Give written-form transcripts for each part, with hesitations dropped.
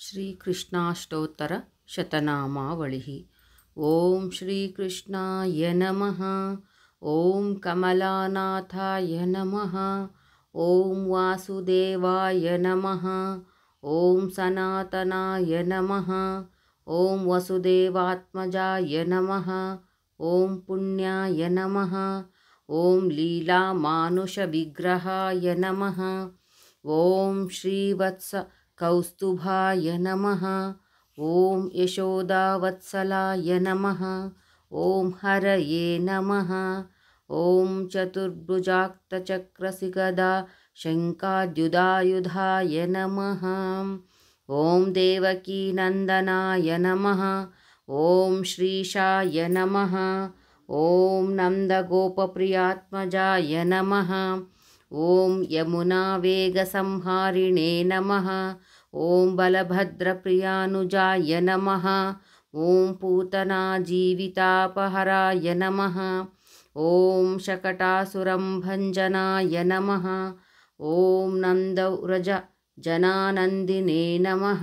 ಶ್ರೀಕೃಷ್ಣಾಷ್ಟೋತ್ತರ ಶತನಾಮಾವಳಿಃ. ಓಂ ಶ್ರೀಕೃಷ್ಣಾಯ ನಮಃ. ಓಂ ಕಮಲಾನಾಥಾಯ ನಮಃ. ಓಂ ವಾಸುದೇವಾಯ ನಮಃ. ಓಂ ಸನಾತನಾಯ ನಮಃ. ಓಂ ವಸುದೇವಾತ್ಮಜಾಯ ನಮಃ. ಓಂ ಪುಣ್ಯಾಯ ನಮಃ. ಓಂ ಲೀಲಾಮಾನುಷವಿಗ್ರಹಾಯ ನಮಃ. ಓಂ ಶ್ರೀವತ್ಸ ಕೌಸ್ತುಭಾಯ ನಮಃ. ಓಂ ಯಶೋದಾವತ್ಸಲಾಯ ನಮಃ. ಓಂ ಹರಯೇ ನಮಃ. ಓಂ ಚತುರ್ಭುಜಾಕ್ತಚಕ್ರಸಿಗದಾ ಶಂಖಾದ್ಯುಧಾಯುಧಾಯ ನಮಃ. ಓಂ ದೇವಕೀನಂದನಾಯ ನಮಃ. ಓಂ ಶ್ರೀಶಾಯ ನಮಃ. ಓಂ ನಂದಗೋಪಪ್ರಿಯಾತ್ಮಜಾಯ ನಮಃ. ಓಂ ಯಮುನಾವೇಗಸಂಹಾರಿಣೇ ನಮಃ. ಓಂ ಬಲಭದ್ರಪ್ರಿಯಾನುಜಾಯ ನಮಃ. ಓಂ ಪೂತನಾಜೀವಿತಾಪಹರಾಯ ನಮಃ. ಓಂ ಶಕಟಾಸುರಂಭಂಜನಾಯ ನಮಃ. ಓಂ ನಂದವ್ರಜ ಜನಾನಂದಿನೇ ನಮಃ.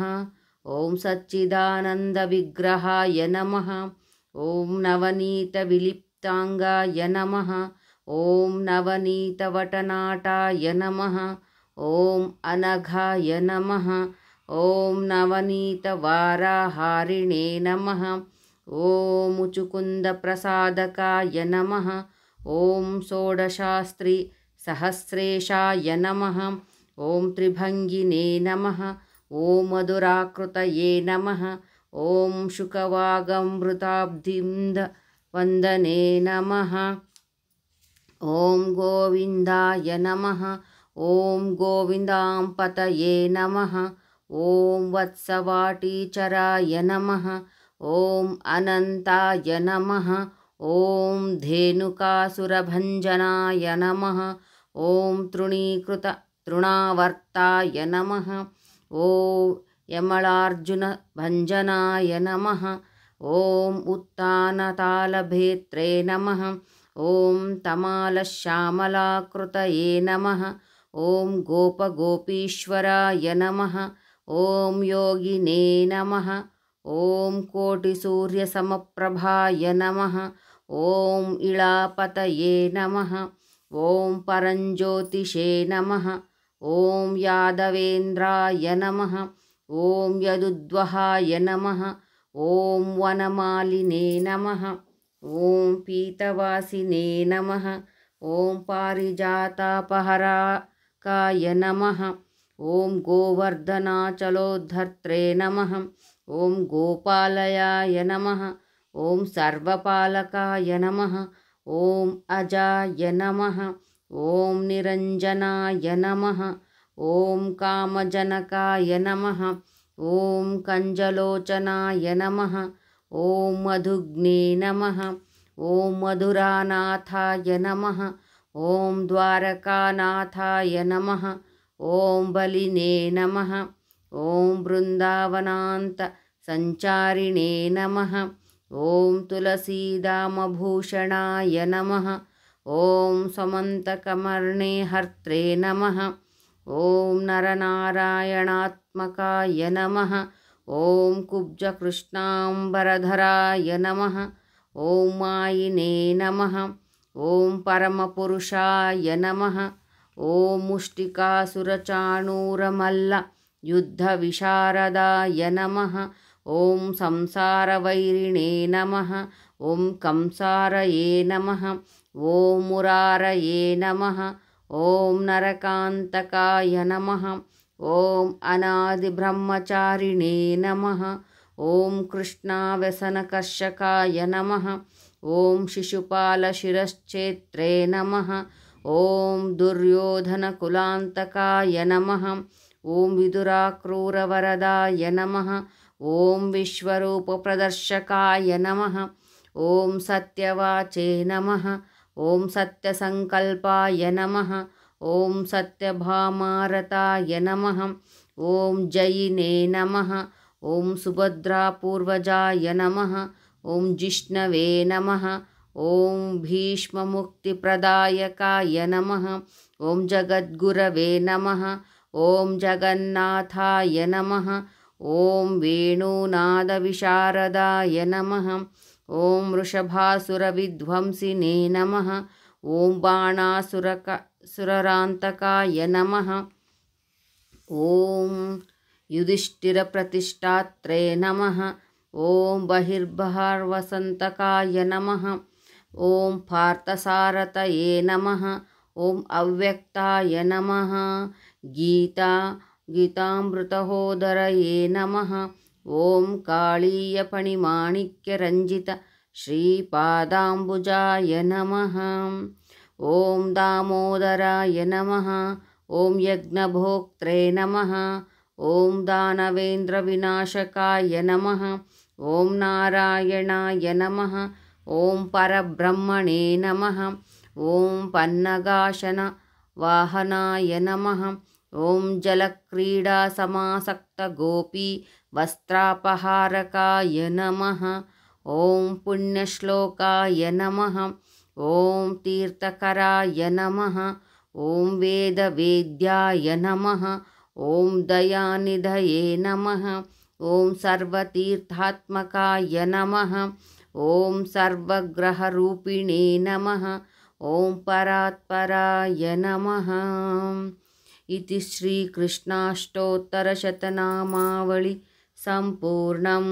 ಓಂ ಸಚ್ಚಿದಾನಂದವಿಗ್ರಹಾಯ ನಮಃ. ಓಂ ನವನೀತವಿಲಿಪ್ತಾಂಗಾಯ ನಮಃ. ಓಂ ನವನೀತವಟನಾಟಾಯ ನಮಃ. ಓಂ ಅನಘಾಯ ನಮಃ. ಓಂ ನವನೀತವಾರಾಹಾರಿಣೇ ನಮಃ. ಓಂ ಮುಚುಕುಂದಪ್ರಸಾದಕಾಯ ನಮಃ. ಓಂ ಷೋಡಶಾಸ್ತ್ರಿ ಸಹಸ್ರೇಶಾಯ ನಮಃ. ಓಂ ತ್ರಿಭಂಗಿನೇ ನಮಃ. ಓಂ ಮಧುರಾಕೃತಯೇ ನಮಃ. ಓಂ ಶುಕವಾಗಮೃತಾಬ್ಧಿಂದ ವಂದನೇ ನಮಃ. ಓಂ ಗೋವಿಂದಾಯ ನಮಃ. ಓಂ ಗೋವಿಂದಾಂಪತಯೇ ನಮಃ. ಓಂ ವತ್ಸವಾಟೀಚರಾಯ ನಮಃ. ಓಂ ಅನಂತಾಯ ನಮಃ. ಓಂ ಧೇನುಕಾಸುರಭಂಜನಾಯ ನಮಃ. ಓಂ ತೃಣೀಕೃತ ತೃಣಾವರ್ತಾಯ ನಮಃ. ಓಂ ಯಮಳಾರ್ಜುನ ಭಂಜನಾಯ ನಮಃ. ಓಂ ಉತ್ಥಾನತಾಲಭೇತ್ರೇ ನಮಃ. ಓಂ ತಮಾಲಶ್ಯಾಮಲಾಕೃತಯೇ ನಮಃ. ಓಂ ಗೋಪಗೋಪೀಶ್ವರಾಯ ನಮಃ. ಓಂ ಯೋಗಿನೇ ನಮಃ. ಓಂ ಕೋಟಿಸೂರ್ಯಸಮಪ್ರಭಾಯ ನಮಃ. ಓಂ ಇಳಾಪತಯೇ ನಮಃ. ಓಂ ಪರಂಜ್ಯೋತಿಷೇ ನಮಃ. ಓಂ ಯಾದವೇಂದ್ರಾಯ ನಮಃ. ಓಂ ಯದುದ್ವಹಾಯ ನಮಃ. ಓಂ ವನಮಾಲಿನೇ ನಮಃ. ಓಂ ಪೀತವಾಸಿನೇ ನಮಃ. ಓಂ ಪಾರಿಜಾತಾಪಹರಾಕಾಯ ನಮಃ. ಓಂ ಗೋವರ್ಧನಾಚಲೋದ್ಧರ್ತ್ರೇ ನಮಃ. ಓಂ ಗೋಪಾಲಯಾಯ ನಮಃ. ಓಂ ಸರ್ವಪಾಲಕಾಯ ನಮಃ. ಓಂ ಅಜಾಯ ನಮಃ. ಓಂ ನಿರಂಜನಾಯ ನಮಃ. ಓಂ ಕಾಮಜನಕಾಯ ನಮಃ. ಓಂ ಕಂಜಲೋಚನಾಯ ನಮಃ. ಓಂ ಮಧುಗ್ನೇ ನಮಃ. ಓಂ ಮಧುರಾನಾಥಾಯ ನಮಃ. ಓಂ ದ್ವಾರಕಾನಾಥಾಯ ನಮಃ. ಓಂ ಬಲಿನೇ ನಮಃ. ಓಂ ಬೃಂದಾವನಾಂತ ಸಂಚಾರಿಣೇ ನಮಃ. ಓಂ ತುಳಸೀದಾಮಭೂಷಣಾಯ ನಮಃ. ಓಂ ಸಮಂತಕಮರ್ಣೇ ಹರ್ತ್ರೇ ನಮಃ. ಓಂ ನರನಾರಾಯಣಾತ್ಮಕಾಯ ನಮಃ. ಓಂ ಕುಬ್ಜಕೃಷ್ಣಾಂಬರಧರಾಯ ನಮಃ. ಓಂ ಮಾಯಿನೇ ನಮಃ. ಓಂ ಪರಮಪುರುಷಾಯ ನಮಃ. ಓಂ ಮುಷ್ಟಿಕಾಸುರಚಾಣೂರಮಲ್ಲ ಯುದ್ಧವಿಶಾರದಾಯ ನಮಃ. ಓಂ ಸಂಸಾರವೈರಿಣೇ ನಮಃ. ಓಂ ಕಂಸಾರಯೇ ನಮಃ. ಓಂ ಮುರಾರಯೇ ನಮಃ. ಓಂ ನರಕಾಂತಕಾಯ ನಮಃ. ಓಂ ಅನಾದಿಬ್ರಹ್ಮಚಾರಿಣೇ ನಮಃ. ಓಂ ಕೃಷ್ಣಾವ್ಯಸನಕರ್ಷಕಾಯ ನಮಃ. ಓಂ ಶಿಶುಪಾಲಶಿರಶ್ಚೇತ್ರೇ ನಮಃ. ಓಂ ದುರ್ಯೋಧನಕುಲಾಂತಕಾಯ ನಮಃ. ಓಂ ವಿದುರಾಕ್ರೂರವರದಾಯ ನಮಃ. ಓಂ ವಿಶ್ವರೂಪಪ್ರದರ್ಶಕಾಯ ನಮಃ. ಓಂ ಸತ್ಯವಾಚೇ ನಮಃ. ಓಂ ಸತ್ಯಸಂಕಲ್ಪಾಯ ನಮಃ. ಓಂ ಸತ್ಯಭಾಮಾರತಾಯ ನಮಃ. ಓಂ ಜಯಿನೇ ನಮಃ. ಓಂ ಸುಭದ್ರಾಪೂರ್ವಜಾಯ ನಮಃ. ಓಂ ಜಿಷ್ಣವೇ ನಮಃ. ಓಂ ಭೀಷ್ಮಮುಕ್ತಿಪ್ರದಾಯಕಾಯ ನಮಃ. ಓಂ ಜಗದ್ಗುರವೇ ನಮಃ. ಓಂ ಜಗನ್ನಾಥಾಯ ನಮಃ. ॐ वेणुनादविशारदाय नमः। ॐ वृषभासुरविध्वंसिने नमः। ॐ बाणासुररान्तकाय नमः। ॐ युधिष्ठिरप्रतिष्ठात्रे नमः। ॐ बहिर्बहर्वसन्तकाय नमः। ॐ पार्थसारथये नमः। ॐ अव्यक्ताय नमः। गीतामृतहोदरये नमः। ॐ काळीयफणिमाणिक्यरञ्जित श्रीपादाम्बुजाय नमः। ॐ दामोदराय नमः। ॐ यज्ञभोक्त्रे नमः। ॐ दानवेन्द्रविनाशकाय नमः। ॐ नारायणाय नमः। ॐ परब्रह्मणे नमः। ॐ पन्नगाशनवाहनाय नमः। ॐ जलक्रीडासमासक्तगोपी वस्त्रापहारकाय नमः। ॐ पुण्यश्लोकाय नमः। ॐ तीर्थकराय नमः। ॐ वेदवेद्याय नमः। ॐ दयानिधये नमः। ॐ सर्वतीर्थात्मकाय नमः। ॐ सर्वग्रहरूपिणे नमः। ॐ परात्पराय नमः। इति श्रीकृष्णाष्टोत्तरशतनामावळि सम्पूर्णम्।